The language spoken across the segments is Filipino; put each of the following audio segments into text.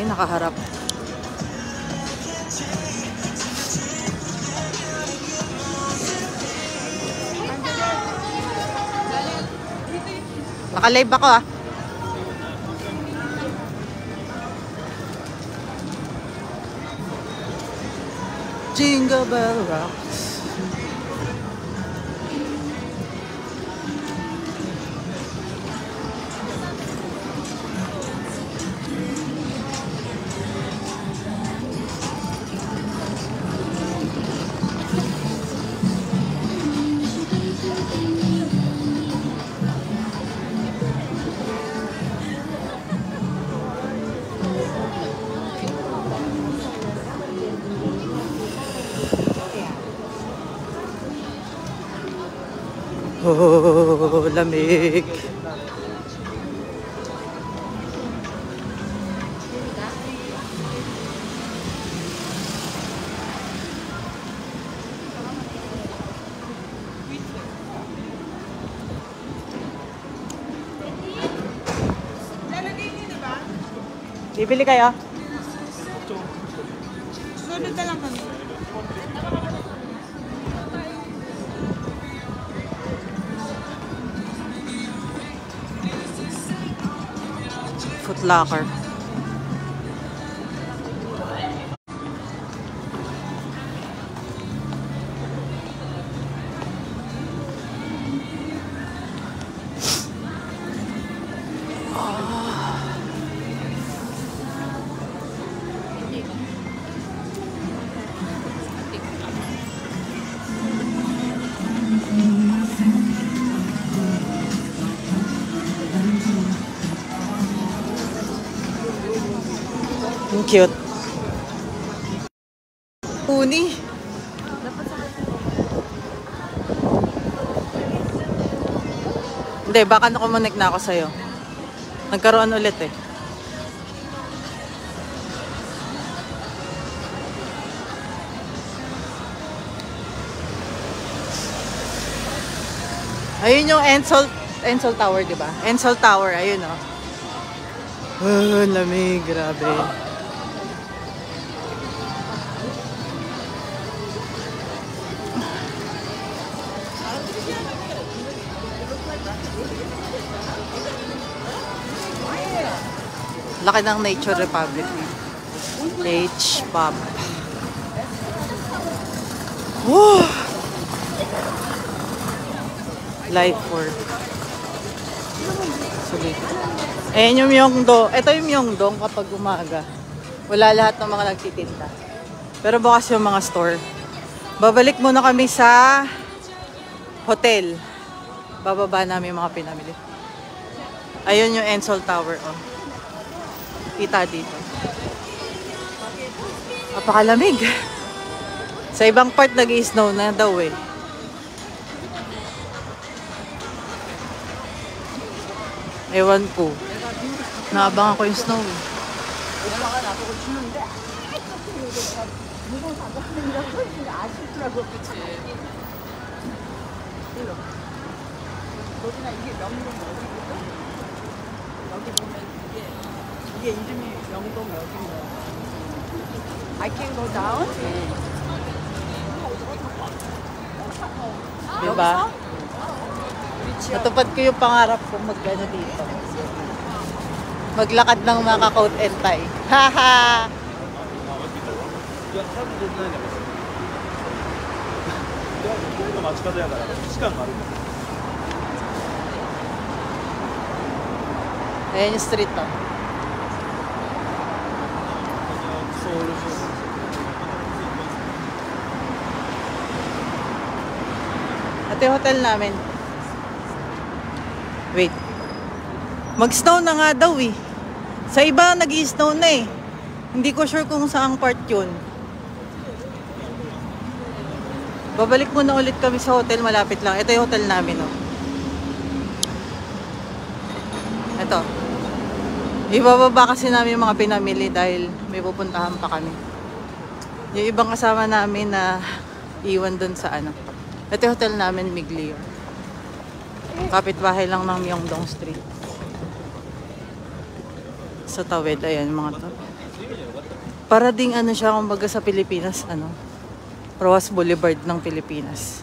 Ay, nakaharap. Naka-live ako ah. Jingle Bell Rocks. Oh, lamig. Bibili kayo? Sunod na lang kami. Foot Locker. Ang cute. Puni. Hindi, baka nakumunik na ako sa'yo. Nagkaroon ulit eh. Ayun yung Ensol Tower, di ba? Ensol Tower, ayun oh. Oh, lamig, grabe. Laki ng Nature Republic. H-Pop. Woo! Life work. Sulit. Ayan yung Myeongdong. Ito yung Myeongdong kapag umaga. Wala lahat ng mga nagtitinda. Pero bukas yung mga store. Babalik muna kami sa hotel. Bababa namin yung mga pinamili. Ayun yung Ensol Tower. Oh. Kita dito. Napakalamig. Sa ibang part nag-i-snow na daw eh. Ewan ko. Naabangan ko yung snow eh. I can go down? Diba? Natupad ko yung pangarap kong mag-ano dito. Maglakad ng mga coat and tie. Haha! Ayan yung street to. Ito yung hotel namin. Wait. Mag-snow na nga daw eh. Sa iba nag-i-snow na eh. Hindi ko sure kung saang part yun. Babalik muna ulit kami sa hotel, malapit lang. Ito yung hotel namin, oh. Ito. Ibababa kasi namin yung mga pinamili dahil may pupuntahan pa kami. Yung ibang kasama namin na iwan dun sa ano. Ito yung hotel namin, Miglio. Kapitbahay lang ng Myeongdong Street. Sa tawid, ayan mga to. Para ding ano siya, kumbaga sa Pilipinas, ano, Roas Boulevard ng Pilipinas.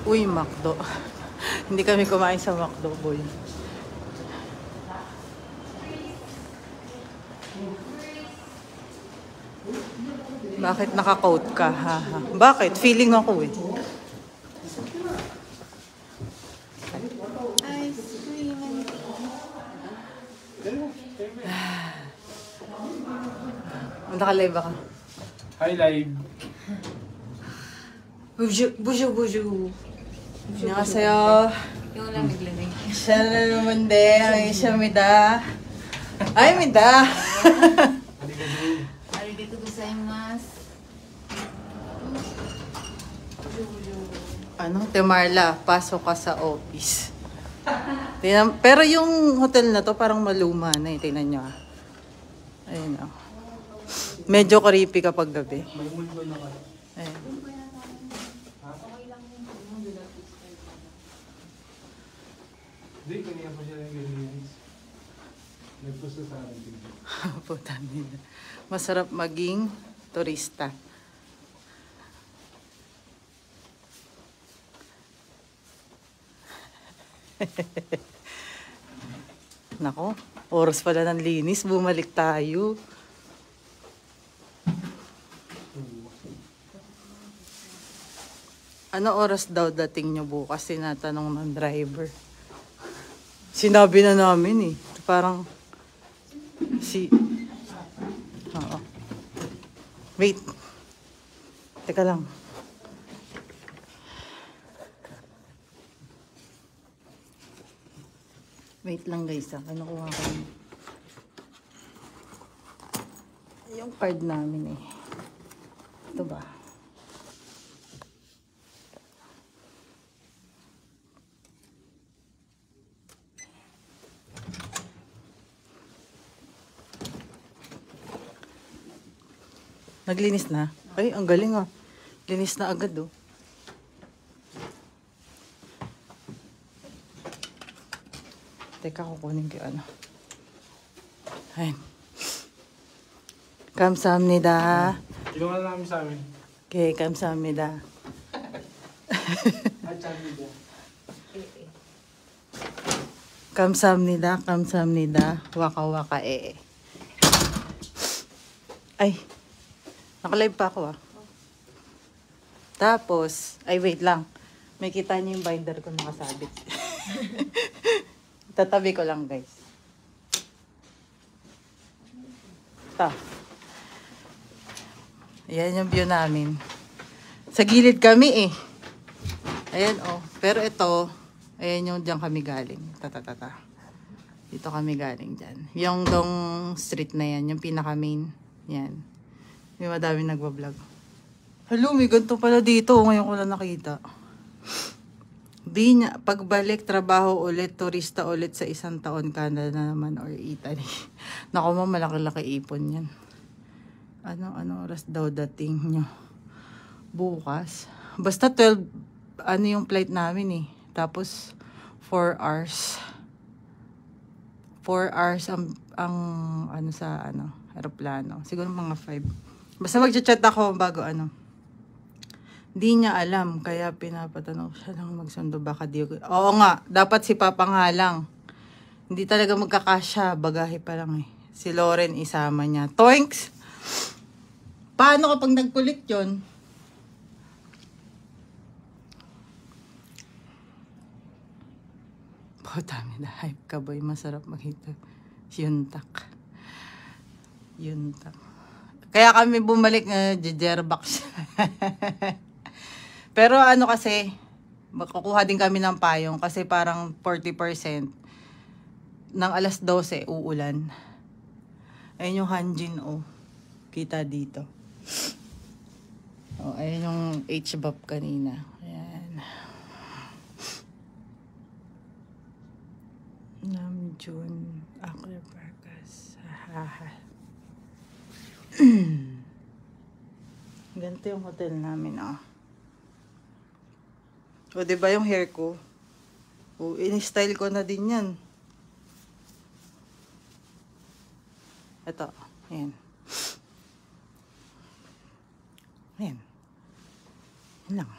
Uy, McDo. Hindi kami kumain sa McDo, boy. Bakit naka-coat ka? Haha. Bakit? Feeling ako eh. Ice cream and Nakalive ako. Hi, live. Buju. 안녕하세요. yung lang naglagay. siya na naman din. Ay, siya mida. Ay, mida. Arigatou gozaimasu. Ano, Temarla, pasok ka sa office. Pero yung hotel na to parang maluma na eh. Tingnan nyo ah. Ayun oh. Medyo creepy kapag gabi. May multo na ka. Ayun. Hindi, kanina pa siya nag-release. Nagpusto sa akin. Puta nila. Masarap maging turista. Nako, oras pala ng linis. Bumalik tayo. Ano oras daw dating nyo bukas? Tinatanong ng driver. Sinabi na namin eh. Parang Oo. Wait. Teka lang. Wait lang guys ah. Kinukuha ko yung card namin eh. Ito ba? Naglinis na? Ay, ang galing ah. Linis na agad oh. Teka, kukunin ko ano. Ayun. Kamsahamnida. Tulungan namin sa amin. Okay, kamsahamnida. At sabi niya. Kamsahamnida. Waka waka eh. Ay. Naka-live pa ako ah. Tapos, ay wait lang. May kita niyo yung binder ko nakasabit. Tatabi ko lang guys. Ito. Ayan yung view namin. Sa gilid kami eh. Ayan oh. Pero ito, ayan yung diyan kami galing. Tatatata. Dito kami galing dyan. Yung dong street na yan, yung pinaka main. Yan. May madami nagbablog. Hello, may ganito pala dito. Ngayon ko lang nakita. Di niya, pagbalik, trabaho ulit, turista ulit sa isang taon, Canada naman or Italy. Naku mo, malaki-laki ipon yan. Ano oras daw dating nyo? Bukas. Basta 12, ano yung flight namin eh. Tapos, 4 hours. 4 hours ang ano sa aeroplano. Siguro mga 5. Basta mag-chat ako bago ano. Di niya alam, kaya pinapatanong siya lang magsundo baka di. Oo nga, dapat si Papa nga lang. Hindi talaga magkakasya, bagahe pa lang eh. Si Lauren isama niya. Toinks! Paano kapag nagkulit yun? Puta, na hype ka boy, masarap makita. Yuntak. Kaya kami bumalik na jejerbak siya. Pero ano kasi, makukuha din kami ng payong kasi parang 40% ng alas 12 uulan. Ayun yung Hanjin oh. Kita dito. Oh, ayun yung HBAP kanina. Ayan. Namjoon Aquaparkas. Haha. Ganito yung hotel namin, oh. O, diba yung hair ko? O, in-style ko na din yan. Ito. Ayan. Ayan. Yan lang.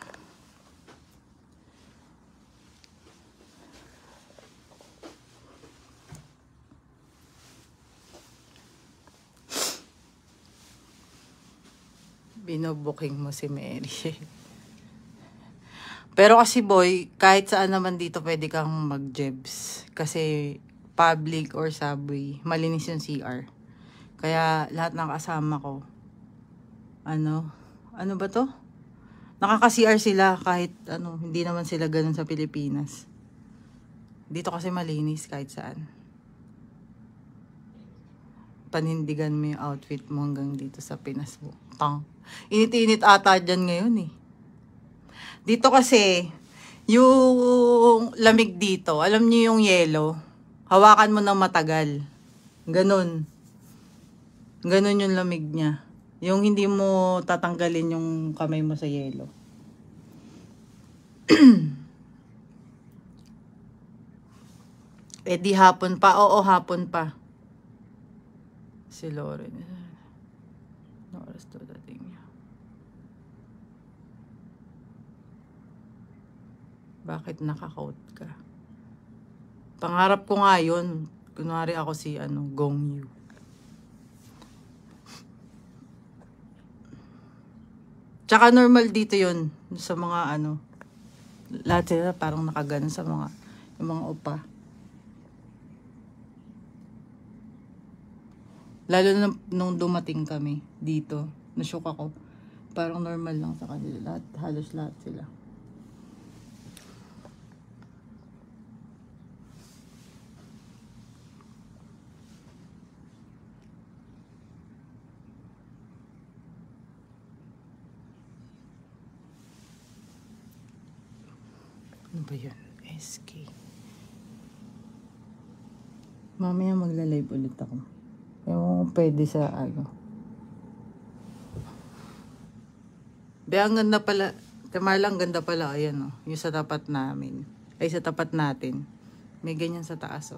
Binoboking mo si Mary. Pero kasi boy, kahit saan naman dito pwede kang mag-jebs. Kasi public or subway, malinis yung CR. Kaya lahat ng kasama ko, ano ba to? Nakaka-CR sila kahit hindi naman sila ganun sa Pilipinas. Dito kasi malinis kahit saan. Panindigan mo yung outfit mo hanggang dito sa Pinas mo. Init-init ata dyan ngayon eh. Dito kasi, yung lamig dito, alam niyo yung yelo, hawakan mo ng matagal. Ganun. Ganun yung lamig niya. Yung hindi mo tatanggalin yung kamay mo sa yelo. Eh di hapon pa. Oo, hapon pa. Si Lauren. No oras to dating niya. Bakit naka-coat ka? Pangarap ko nga yun. Kunwari ako si Gong Yu. Tsaka normal dito yun. Sa mga lahat sila parang nakaganon sa yung mga opa. Lalo na nung dumating kami dito, nashock ako. Parang normal lang sa kanila. Halos lahat sila. Ano ba yun? SK. Mamaya magla-live ulit ako. Ewan ko pwede sa Be, ang ganda pala. Kamalang ganda pala. Ayan yung sa tapat namin. Ay, sa tapat natin. May ganyan sa taas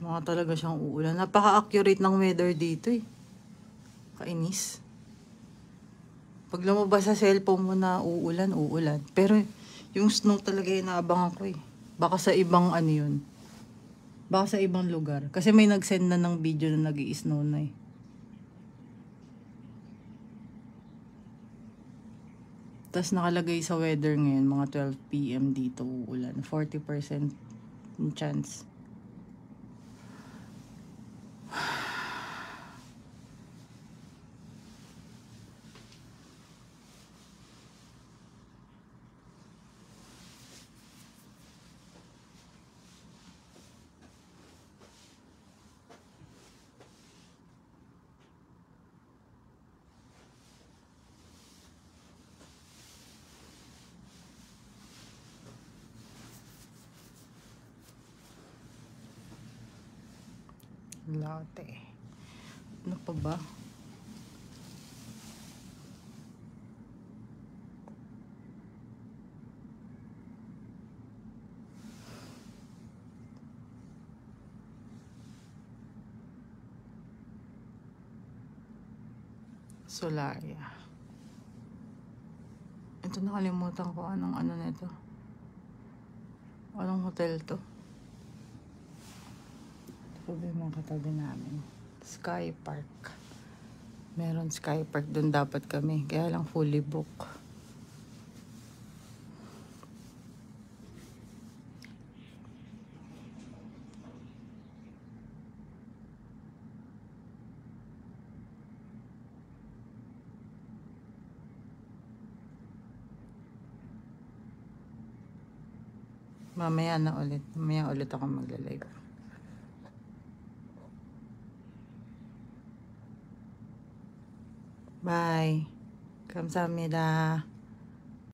Mga talaga siyang uulan. Napaka-accurate ng weather dito eh. Kainis. Pag lumabas sa cellphone mo na uulan. Pero yung snow talaga yung naabangan ko eh. Baka sa ibang yun. Baka sa ibang lugar. Kasi may nag-send na ng video na nag-i-snow na eh. Tapos nakalagay sa weather ngayon, mga 12 PM dito uulan. 40% chance. Latte. Ano pa ba? Solaria. Ito nakalimutan ko anong nito. Anong hotel to? Ito ba yung mga katabi namin? Sky Park. Meron Sky Park. Doon dapat kami. Kaya lang fully book. Mamaya na ulit. Mamaya ulit ako magla-live. Bye. 감사합니다.